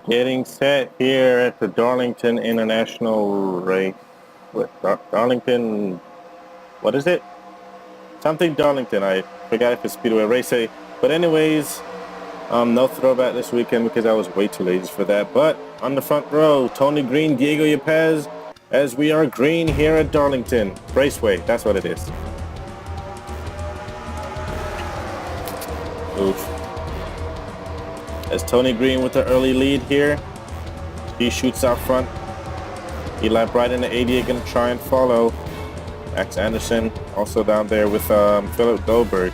Getting set here at the Darlington International race. What, Darlington, what is it? Something Darlington, I forgot if it's Speedway Racing. But anyways, no throwback this weekend because I was way too lazy for that. But on the front row, Tony Green, Diego Yepez, as we are green here at Darlington Raceway. That's what it is. Oof. As Tony Green with the early lead here. He shoots out front. Eli Bright in the 88 gonna try and follow. Max Anderson also down there with Philip Goldberg.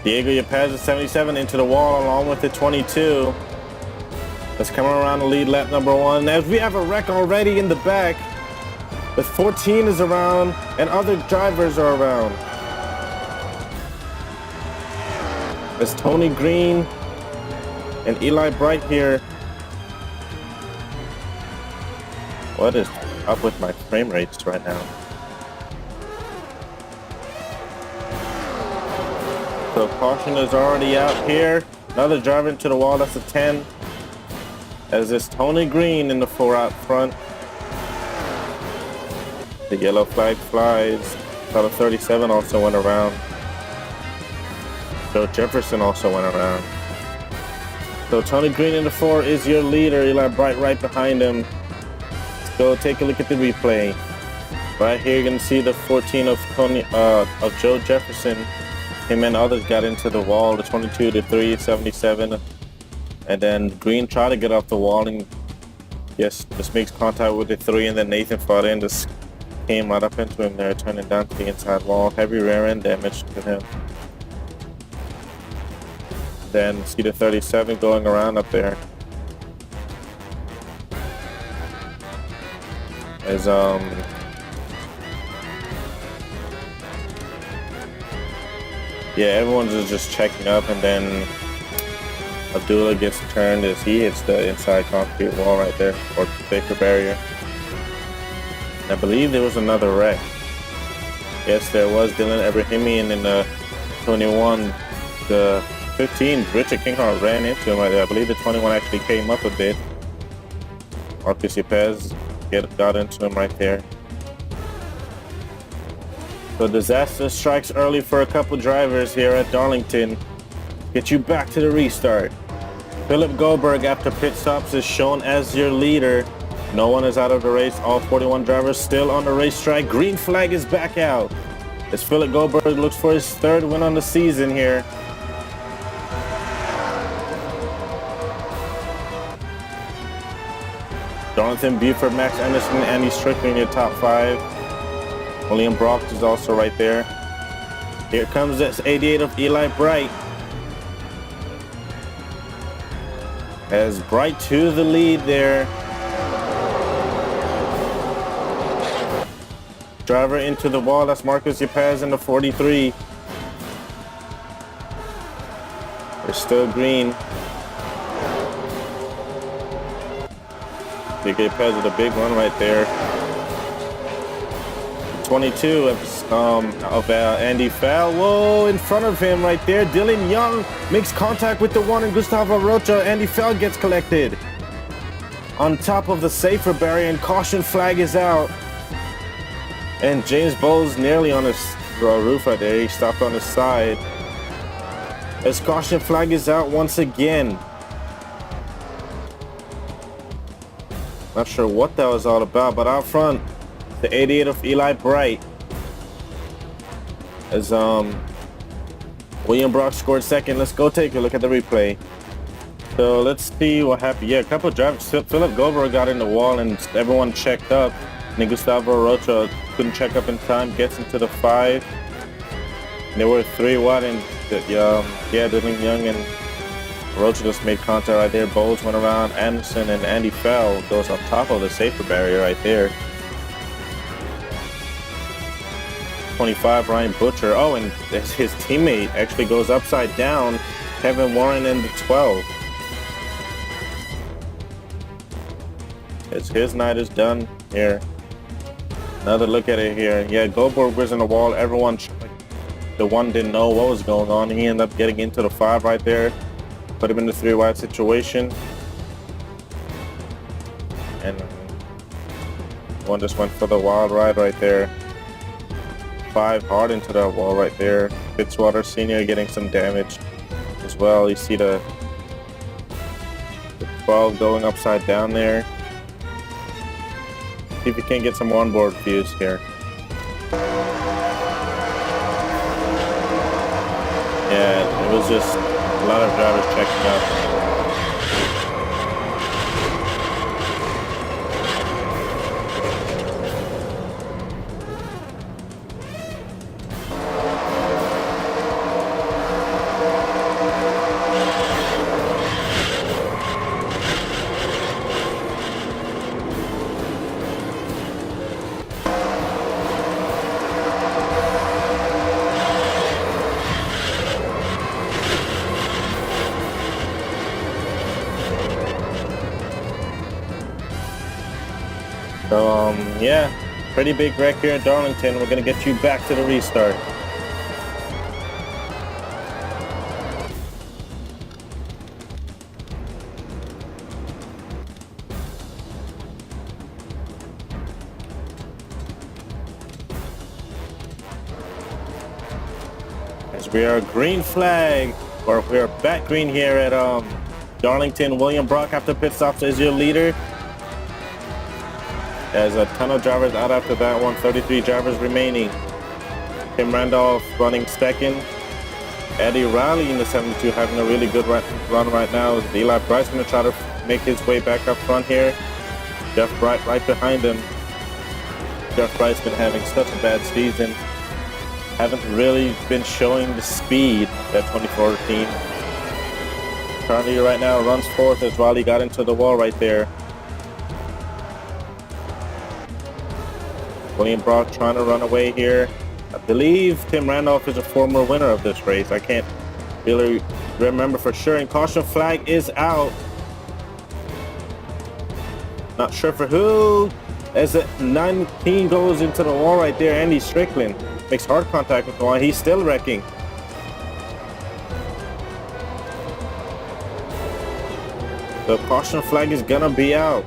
Diego Yepez at 77 into the wall along with the 22. Let's come around the lead lap number 1. As we have a wreck already in the back. The 14 is around and other drivers are around. As Tony Green and Eli Bright here. What is up with my frame rates right now? So caution is already out here. Another driver into the wall, that's a 10. As this Tony Green in the 4 out front. The yellow flag flies. About a 37 also went around. Joe Jefferson also went around. So Tony Green in the 4 is your leader. Eli Bright right behind him. Let's go take a look at the replay. Right here you're gonna see the 14 of Joe Jefferson. Him and others got into the wall. The 22, the 3, 77, and then Green tried to get off the wall and yes, just makes contact with the 3, and then Nathan fought in, just came right up into him there, turning down to the inside wall. Heavy rear end damage to him. Then see the 37 going around up there. As yeah, everyone's just checking up, and then Abdullah gets turned as he hits the inside concrete wall right there, or vapor barrier. I believe there was another wreck. Yes, there was. Dylan Ebrahimian in the 21. The 15, Richard Kinghart ran into him right there. I believe the 21 actually came up a bit. Marcus Yepez got into him right there. So disaster strikes early for a couple drivers here at Darlington. Get you back to the restart. Philip Goldberg after pit stops is shown as your leader. No one is out of the race. All 41 drivers still on the racetrack. Green flag is back out as Philip Goldberg looks for his 3rd win on the season here. Jonathan Buford, Max Anderson, and Andy Strickland in your top 5. William Brock is also right there. Here comes this 88 of Eli Bright. As Bright to the lead there. Driver into the wall, that's Marcus Yepez in the 43. They're still green. Big Yepez with a big run right there. 22 of Andy Fell. Whoa, in front of him right there. Dylan Young makes contact with the 1 and Gustavo Rocha. Andy Fell gets collected on top of the safer barrier, and caution flag is out. And James Bowles nearly on his roof right there. He stopped on his side. As caution flag is out once again. Not sure what that was all about, but out front, the 88 of Eli Bright. As William Brock scored 2nd. Let's go take a look at the replay. So let's see what happened. Yeah, a couple of drivers. Philip Goldberg got in the wall and everyone checked up. And then Gustavo Rocha couldn't check up in time, gets into the 5. And there were 3 wide, and Dylan Young and Rocha just made contact right there. Bowles went around Anderson, and Andy Fell goes on top of the safer barrier right there. 25, Ryan Butcher. Oh, and his teammate actually goes upside down. Kevin Warren in the 12. As his night is done here. Another look at it here. Yeah, Goldberg was in the wall. Everyone The one didn't know what was going on. He ended up getting into the 5 right there. Put him in the 3 wide situation. And one just went for the wild ride right there. 5 hard into that wall right there. Fitzwater Sr. getting some damage as well. You see the 12 going upside down there. See if we can get some onboard views here. Yeah, it was just a lot of drivers checking out. So, yeah, pretty big wreck here at Darlington. We're going to get you back to the restart. As we are green flag, or we are back green here at Darlington. William Brock after pit stops is your leader. There's a ton of drivers out after that one. 33 drivers remaining. Tim Randolph running second. Eddie Riley in the 72 having a really good run right now. Eli Bryce going to try to make his way back up front here. Jeff Bright right behind him. Jeff Bright's been having such a bad season. Haven't really been showing the speed that 2014. Currently right now runs fourth as Riley got into the wall right there. William Brock trying to run away here. I believe Tim Randolph is a former winner of this race. I can't really remember for sure. And caution flag is out. Not sure for who. As the 19 goes into the wall right there, Andy Strickland makes hard contact with the wall. He's still wrecking. The caution flag is gonna be out.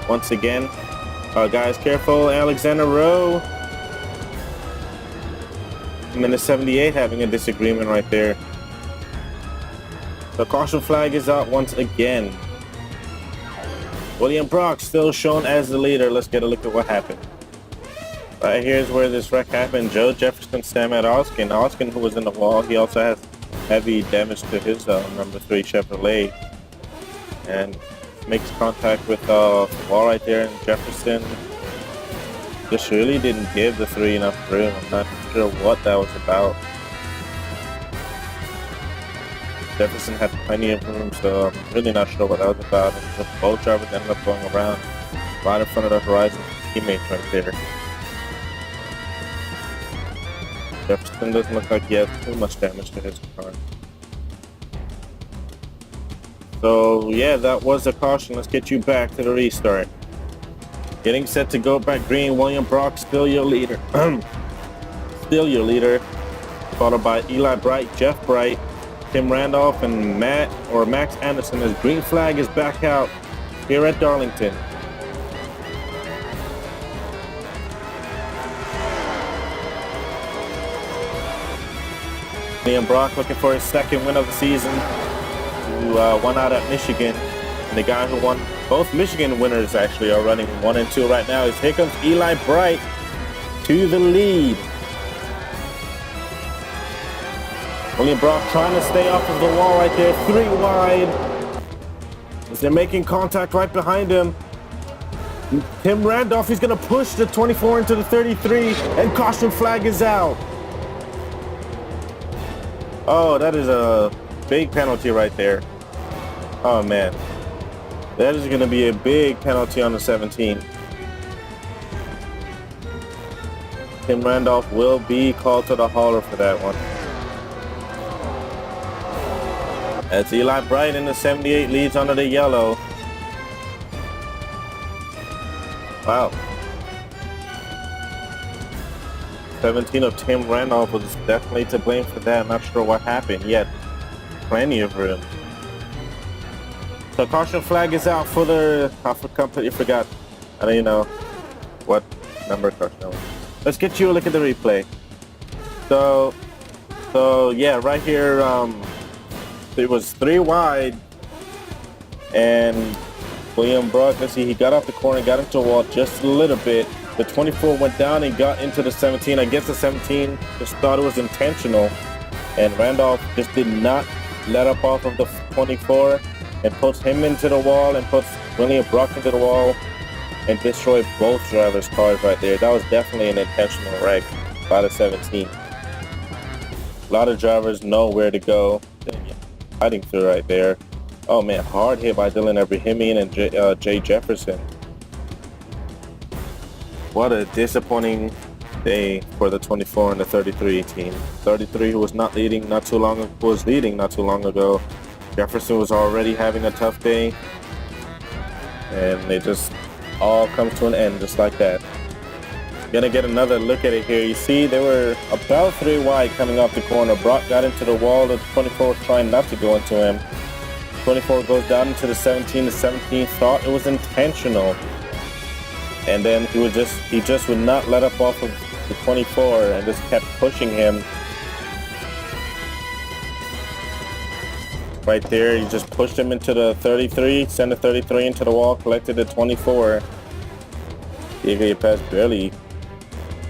Once again. Guys, careful, Alexander Rowe. I'm in the 78 having a disagreement right there. The caution flag is out once again. William Brock still shown as the leader. Let's get a look at what happened. Right here's where this wreck happened. Joe Jefferson, Sam at Oskin. Oskin, who was in the wall, he also has heavy damage to his number 3 Chevrolet. And makes contact with the wall right there, and Jefferson just really didn't give the 3 enough room. I'm not sure what that was about. Jefferson had plenty of room, so I'm really not sure what that was about. And both drivers ended up going around right in front of the horizon teammates right there. Jefferson doesn't look like he has too much damage to his car. So yeah, that was a caution. Let's get you back to the restart. Getting set to go back green. William Brock still your leader. Still your leader. Followed by Eli Bright, Jeff Bright, Tim Randolph, and Max Anderson as green flag is back out here at Darlington. William Brock looking for his second win of the season. Who won out at Michigan, and the guy who won both Michigan winners actually are running 1 and 2 right now. Here comes Eli Bright to the lead. William Brock trying to stay off of the wall right there, 3 wide. As they're making contact right behind him. Tim Randolph, he's gonna push the 24 into the 33, and caution flag is out. Oh, that is a big penalty right there. Oh man, that is going to be a big penalty on the 17. Tim Randolph will be called to the hauler for that one. As Eli Bright in the 78 leads under the yellow. Wow. 17 of Tim Randolph was definitely to blame for that. I'm not sure what happened. He had plenty of room. So caution flag is out for the... I completely forgot. I don't even know what number caution was. Let's get you a look at the replay. So yeah, right here, it was 3 wide, and William Brock, let's see, he got off the corner, got into the wall just a little bit. The 24 went down and got into the 17. I guess the 17 just thought it was intentional, and Randolph just did not let up off of the 24 and puts him into the wall and puts William Brock into the wall and destroyed both drivers' cars right there. That was definitely an intentional wreck by the 17. A lot of drivers know where to go. Fighting through right there. Oh man, hard hit by Dylan Abrahamian and Jay Jefferson. What a disappointing day for the 24 and the 33 team. 33, who was leading not too long ago. Jefferson was already having a tough day, and it just all comes to an end just like that. Gonna get another look at it here. You see they were about 3 wide coming off the corner. Brock got into the wall. The 24 was trying not to go into him. 24 goes down into the 17. The 17 thought it was intentional, and then he just would not let up off of the 24 and just kept pushing him. Right there, he just pushed him into the 33, sent the 33 into the wall, collected the 24. Diego Yepes barely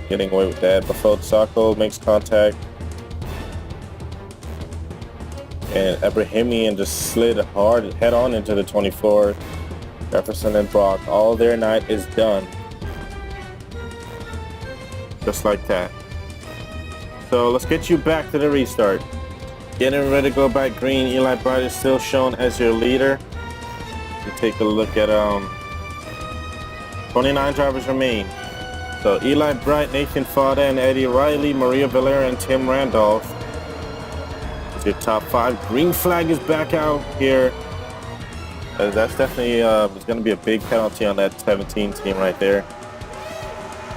getting away with that. Before Sacco makes contact, and Abrahamian just slid hard head on into the 24. Jefferson and Brock, all their night is done. Just like that. So let's get you back to the restart. Getting ready to go back green. Eli Bright is still shown as your leader. You take a look at 29 drivers remain. So Eli Bright, Nathan Fada, and Eddie Riley, Maria Valera, and Tim Randolph is your top 5. Green flag is back out here. That's definitely it's going to be a big penalty on that 17 team right there.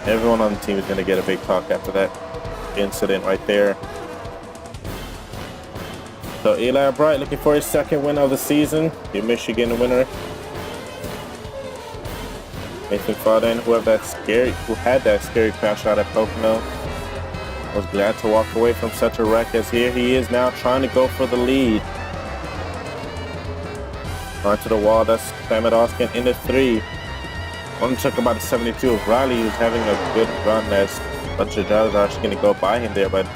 Everyone on the team is going to get a big talk after that incident right there. So Eli Bright looking for his 2nd win of the season, your Michigan winner. Nathan Fada, who had that scary crash out at Pocono, was glad to walk away from such a wreck, as here he is now trying to go for the lead. Onto the wall, that's Samet Oskin in the 3. I want to talk about the 72 of Riley, who's having a good run, as a bunch of drivers are actually going to go by him there, but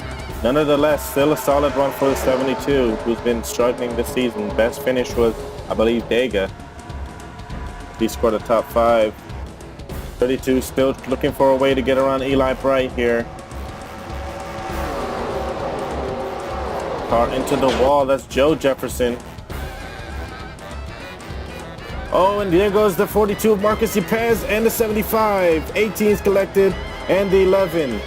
nonetheless, still a solid run for the 72, who's been struggling this season. Best finish was, I believe, Dega. He scored a top 5. 32 still looking for a way to get around Eli Bright here. Car into the wall, that's Joe Jefferson. Oh, and there goes the 42 of Marcus Yepes and the 75. 18's collected and the 11.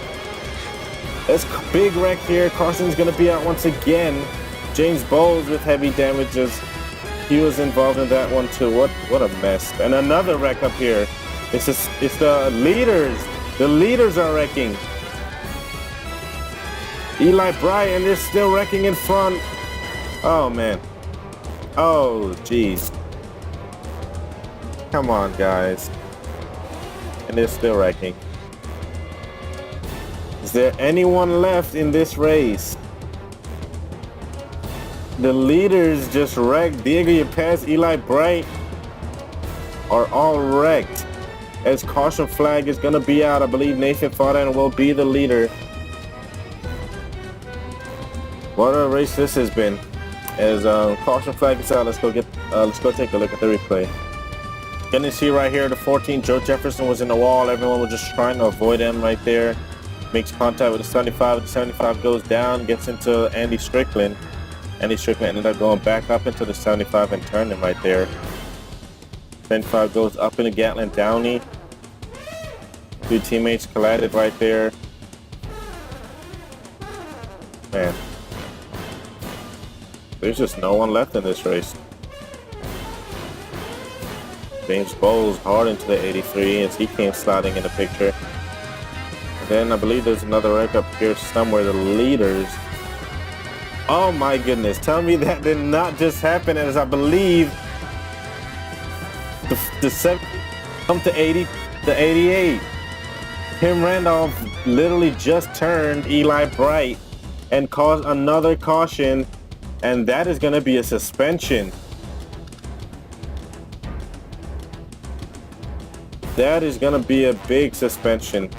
That's a big wreck here. Carson's going to be out once again. James Bowles with heavy damages. He was involved in that one too. What a mess. And another wreck up here. It's the leaders. The leaders are wrecking. Eli Bright, and they're still wrecking in front. Oh, man. Oh, jeez. Come on, guys. And they're still wrecking. Is there anyone left in this race? The leaders just wrecked. Diego Yepes, Eli Bright are all wrecked. As caution flag is going to be out, I believe Nathan Fada will be the leader. What a race this has been. As caution flag is out, let's go take a look at the replay. Can you see right here the 14? Joe Jefferson was in the wall. Everyone was just trying to avoid him right there. Makes contact with the 75. The 75 goes down, gets into Andy Strickland. Andy Strickland ended up going back up into the 75 and turned him right there. 75 goes up into Gatlin Downey. 2 teammates collided right there. Man, there's just no one left in this race. James Bowles hard into the 83 as he came sliding in the picture. Then I believe there's another wreck up here somewhere, the leaders. Oh my goodness, tell me that did not just happen, as I believe the 7 come to 80, the 88. Tim Randolph literally just turned Eli Bright and caused another caution, and that is going to be a suspension. That is going to be a big suspension.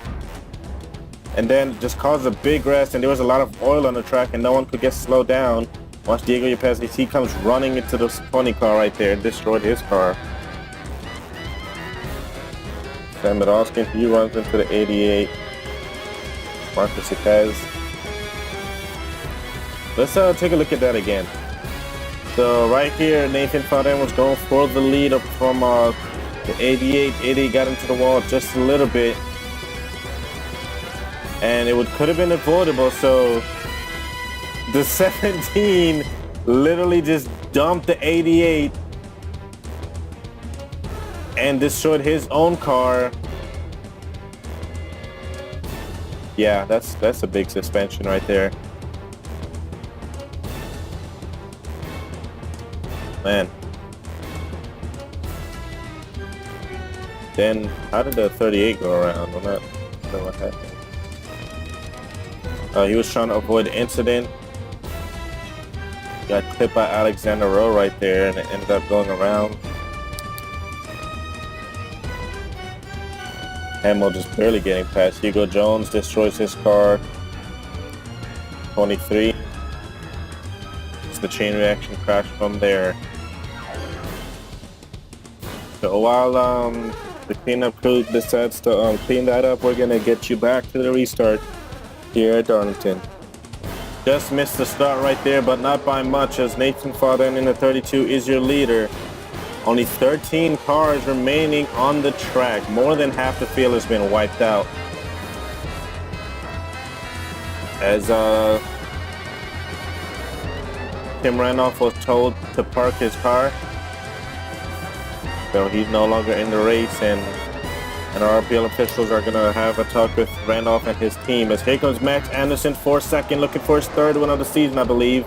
And then just caused a big rest, and there was a lot of oil on the track and no one could get slowed down. Watch Diego Yepes, he comes running into the 20 car right there and destroyed his car. Sam Medalskin, he runs into the 88. Marcus Yepes. Let's take a look at that again. So right here, Nathan Faden was going for the lead up from the 88. 88 got into the wall just a little bit, and it could have been avoidable. So the 17 literally just dumped the 88 and destroyed his own car. Yeah, that's a big suspension right there. Man. Then how did the 38 go around? I'm not sure what happened. He was trying to avoid the incident. Got clipped by Alexander Rowe right there, and it ended up going around. Hamill just barely getting past. Hugo Jones destroys his car. 23. It's the chain reaction crash from there. So while the cleanup crew decides to clean that up, we're gonna get you back to the restart here at Darlington. Just missed the start right there, but not by much, as Nathan Faden in the 32 is your leader. Only 13 cars remaining on the track. More than half the field has been wiped out. As Tim Randolph was told to park his car. So he's no longer in the race, and NROPL officials are going to have a talk with Randolph and his team. As here comes Max Anderson for second, looking for his third win of the season, I believe.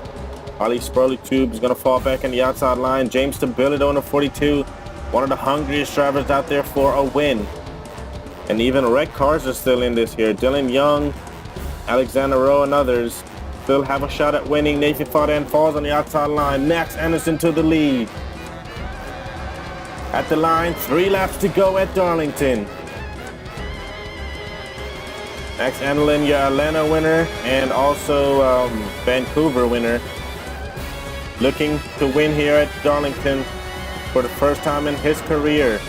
Ali Spurley Tube is going to fall back in the outside line. James Stabilito in the 42, one of the hungriest drivers out there for a win. And even wrecked cars are still in this here. Dylan Young, Alexander Rowe, and others still have a shot at winning. Nathan Faden falls on the outside line. Max Anderson to the lead. At the line, 3 laps to go at Darlington. Max Anderson, your Atlanta winner, and also Vancouver winner. Looking to win here at Darlington for the first time in his career.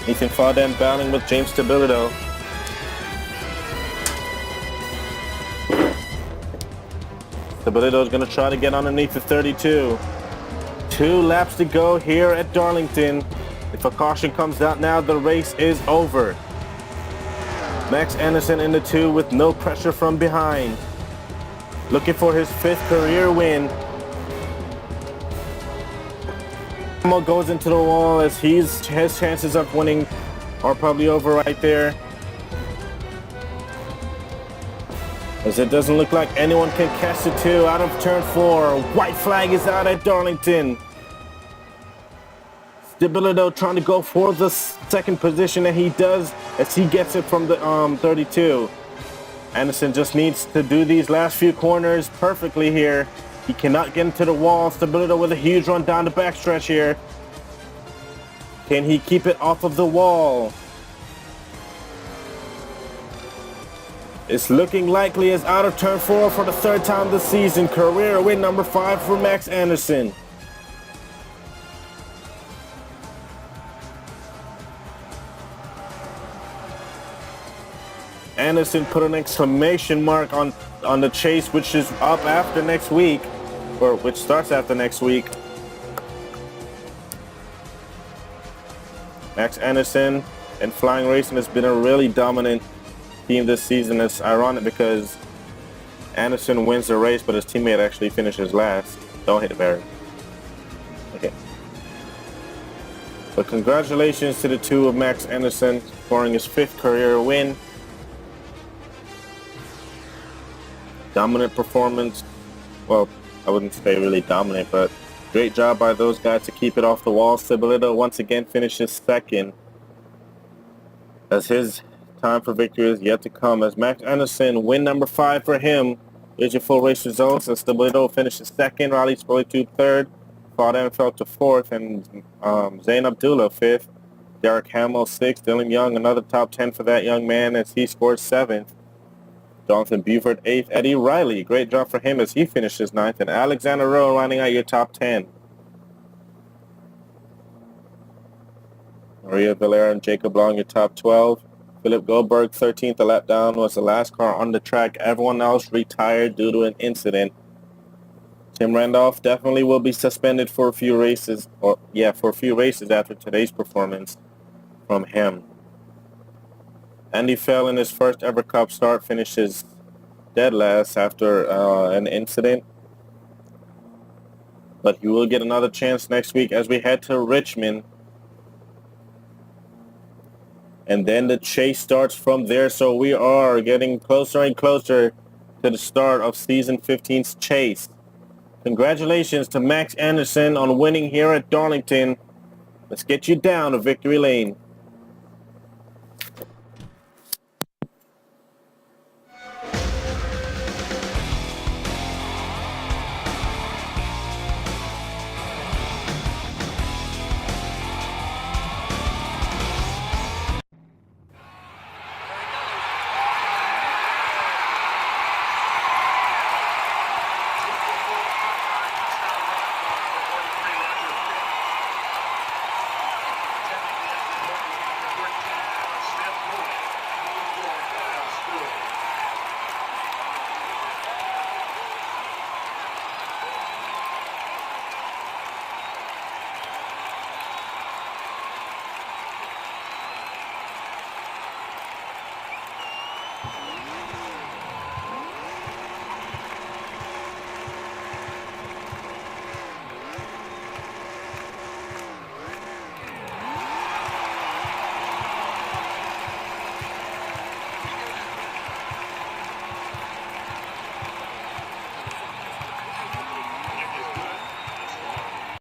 Nathan Faden battling with James Stabilito. Stabilito is going to try to get underneath the 32. 2 laps to go here at Darlington. If a caution comes out now, the race is over. Max Anderson in the 2 with no pressure from behind. Looking for his 5th career win. Hamill goes into the wall, as his chances of winning are probably over right there. As it doesn't look like anyone can catch the 2 out of turn 4. White flag is out at Darlington. Stabilito trying to go for the 2nd position, and he does, as he gets it from the 32. Anderson just needs to do these last few corners perfectly here. He cannot get into the wall. Stabilito with a huge run down the backstretch here. Can he keep it off of the wall? It's looking likely as out of turn 4 for the 3rd time this season. Career win number 5 for Max Anderson. Anderson put an exclamation mark on the chase, which is up after next week, or which starts after next week. Max Anderson and Flying Racing has been a really dominant team this season. It's ironic because Anderson wins the race, but his teammate actually finishes last. Don't hit the barrier. Okay. But congratulations to the 2 of Max Anderson. scoring his 5th career win. Dominant performance. Well, I wouldn't say really dominant, but great job by those guys to keep it off the wall. Cibolito once again finishes 2nd, as his time for victory is yet to come. As Max Anderson, win number 5 for him. Here's your full race results. As Cibolito finishes 2nd, Riley Spoleto 3rd, Faudin fell to 4th, and Zain Abdullah 5th. Derek Hamill 6th. Dylan Young, another top 10 for that young man, as he scored 7th. Jonathan Buford 8th. Eddie Riley, great job for him as he finishes 9th. And Alexander Rowe rounding out your top 10. Maria Valera and Jacob Long, your top 12. Philip Goldberg, 13th. A lap down, was the last car on the track. Everyone else retired due to an incident. Tim Randolph definitely will be suspended for a few races, for a few races after today's performance from him. Andy fell in his first ever Cup start, finishes dead last after an incident. But he will get another chance next week as we head to Richmond. And then the chase starts from there, so we are getting closer and closer to the start of Season 15's chase. Congratulations to Max Anderson on winning here at Darlington. Let's get you down to victory lane.